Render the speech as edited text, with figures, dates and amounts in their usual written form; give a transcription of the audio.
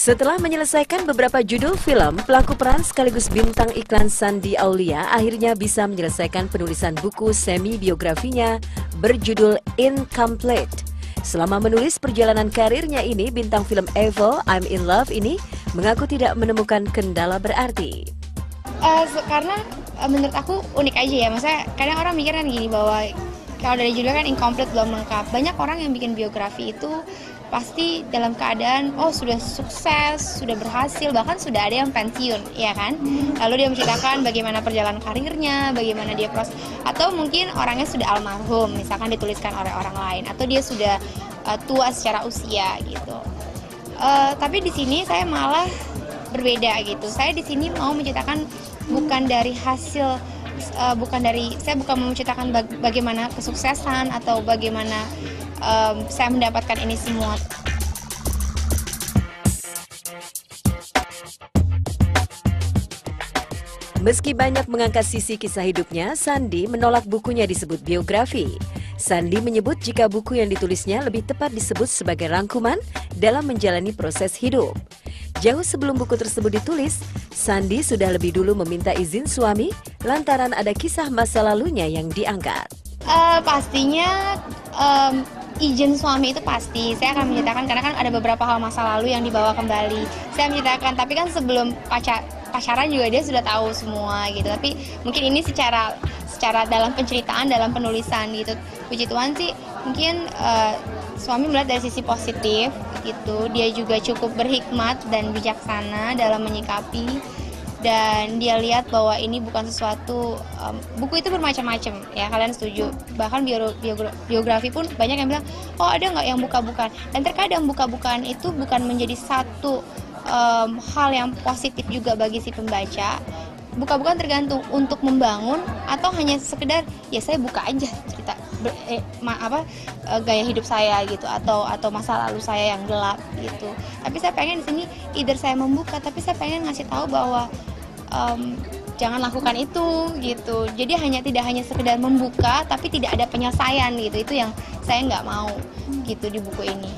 Setelah menyelesaikan beberapa judul film, pelaku peran sekaligus bintang iklan Shandy Aulia akhirnya bisa menyelesaikan penulisan buku semi-biografinya berjudul Incomplete. Selama menulis perjalanan karirnya ini, bintang film Evil, I'm in Love ini mengaku tidak menemukan kendala berarti. Karena menurut aku unik aja ya, maksudnya kadang orang mikir kan gini bahwa kalau dari judul kan incomplete, belum lengkap. Banyak orang yang bikin biografi itu pasti dalam keadaan sudah sukses, sudah berhasil, bahkan sudah ada yang pensiun, ya kan? Lalu dia menceritakan bagaimana perjalanan karirnya, bagaimana dia proses, atau mungkin orangnya sudah almarhum, misalkan dituliskan oleh orang lain, atau dia sudah tua secara usia gitu. Tapi di sini saya malah berbeda gitu. Saya di sini mau menceritakan bukan dari hasil, saya bukan mau menceritakan bagaimana kesuksesan atau bagaimana saya mendapatkan ini semua. Meski banyak mengangkat sisi kisah hidupnya, Shandy menolak bukunya disebut biografi. Shandy menyebut jika buku yang ditulisnya lebih tepat disebut sebagai rangkuman dalam menjalani proses hidup. Jauh sebelum buku tersebut ditulis, Shandy sudah lebih dulu meminta izin suami lantaran ada kisah masa lalunya yang diangkat. Pastinya izin suami itu pasti. Saya akan menceritakan karena kan ada beberapa hal masa lalu yang dibawa kembali. Saya menceritakan, tapi kan sebelum pacaran juga dia sudah tahu semua gitu. Tapi mungkin ini secara dalam penceritaan, dalam penulisan gitu. Puji Tuhan sih, mungkin suami melihat dari sisi positif gitu. Dia juga cukup berhikmat dan bijaksana dalam menyikapi. Dan dia lihat bahwa ini bukan sesuatu, buku itu bermacam-macam ya, kalian setuju. Bahkan biografi pun banyak yang bilang, ada nggak yang buka-bukaan. Dan terkadang buka-bukaan itu bukan menjadi satu hal yang positif juga bagi si pembaca. Buka-bukaan tergantung untuk membangun atau hanya sekedar ya saya buka aja cerita gaya hidup saya gitu, atau masa lalu saya yang gelap gitu. Tapi saya pengen di sini either saya membuka, tapi saya pengen ngasih tahu bahwa jangan lakukan itu gitu. Jadi tidak hanya sekedar membuka tapi tidak ada penyelesaian gitu. Itu yang saya nggak mau gitu di buku ini.